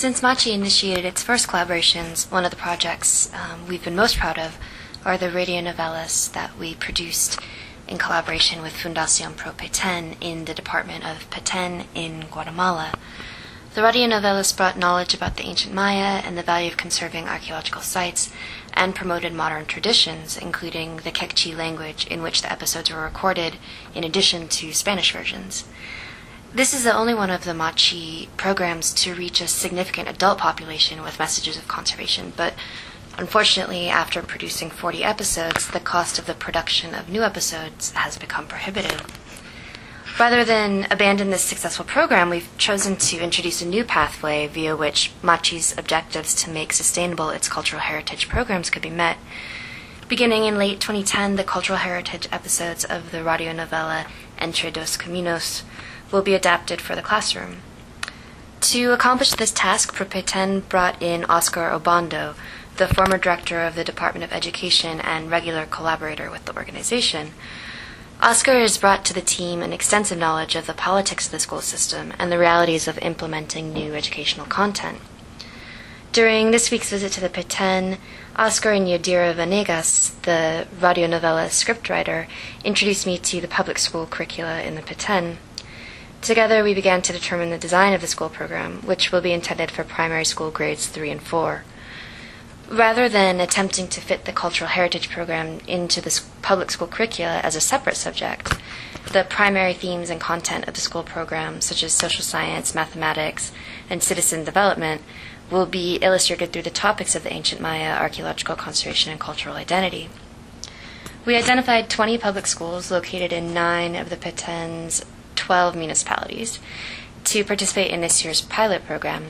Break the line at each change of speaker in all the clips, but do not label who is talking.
Since MACHI initiated its first collaborations, one of the projects we've been most proud of are the radio novellas that we produced in collaboration with Fundación Propeten in the Department of Petén in Guatemala. The radio novellas brought knowledge about the ancient Maya and the value of conserving archaeological sites, and promoted modern traditions, including the Quechua language in which the episodes were recorded, in addition to Spanish versions. This is the only one of the MACHI programs to reach a significant adult population with messages of conservation, but unfortunately, after producing 40 episodes, the cost of the production of new episodes has become prohibitive. Rather than abandon this successful program, we've chosen to introduce a new pathway via which MACHI's objectives to make sustainable its cultural heritage programs could be met. Beginning in late 2010, the cultural heritage episodes of the radio novela Entre Dos Caminos will be adapted for the classroom. To accomplish this task, Propeten brought in Oscar Obando, the former director of the Department of Education and regular collaborator with the organization. Oscar has brought to the team an extensive knowledge of the politics of the school system and the realities of implementing new educational content. During this week's visit to the Petén, Oscar and Yadira Vanegas, the radio novela scriptwriter, introduced me to the public school curricula in the Petén. Together, we began to determine the design of the school program, which will be intended for primary school grades 3 and 4. Rather than attempting to fit the cultural heritage program into the public school curricula as a separate subject, the primary themes and content of the school program, such as social science, mathematics, and citizen development, will be illustrated through the topics of the ancient Maya, archaeological conservation, and cultural identity. We identified 20 public schools located in 9 of the Petén's 12 municipalities to participate in this year's pilot program.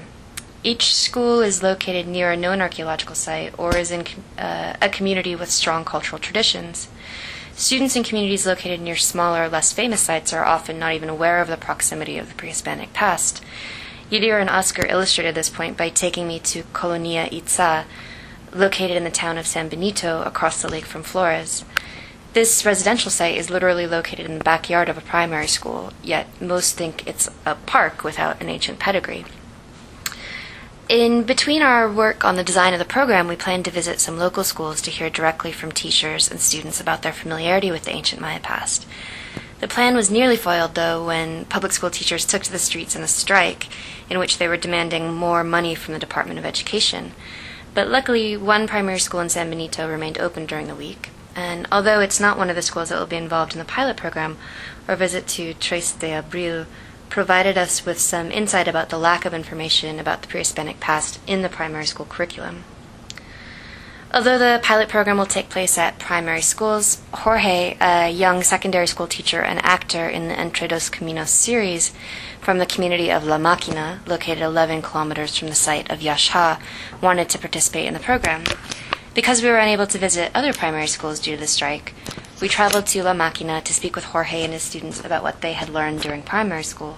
Each school is located near a known archaeological site or is in a community with strong cultural traditions. Students in communities located near smaller, less famous sites are often not even aware of the proximity of the pre-Hispanic past. Yadira and Oscar illustrated this point by taking me to Colonia Itza, located in the town of San Benito across the lake from Flores. This residential site is literally located in the backyard of a primary school, yet most think it's a park without an ancient pedigree. In between our work on the design of the program, we plan to visit some local schools to hear directly from teachers and students about their familiarity with the ancient Maya past. The plan was nearly foiled, though, when public school teachers took to the streets in a strike in which they were demanding more money from the Department of Education. But luckily, one primary school in San Benito remained open during the week, and although it's not one of the schools that will be involved in the pilot program, our visit to Tres de Abril provided us with some insight about the lack of information about the pre-Hispanic past in the primary school curriculum. Although the pilot program will take place at primary schools, Jorge, a young secondary school teacher and actor in the Entre Dos Caminos series from the community of La Máquina, located 11 kilometers from the site of Yaxha, wanted to participate in the program. Because we were unable to visit other primary schools due to the strike, we traveled to La Máquina to speak with Jorge and his students about what they had learned during primary school.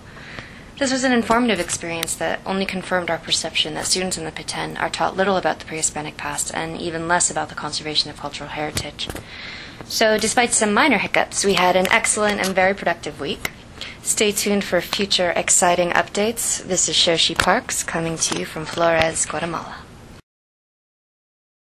This was an informative experience that only confirmed our perception that students in the Petén are taught little about the pre-Hispanic past and even less about the conservation of cultural heritage. So despite some minor hiccups, we had an excellent and very productive week. Stay tuned for future exciting updates. This is Shoshi Parks coming to you from Flores, Guatemala.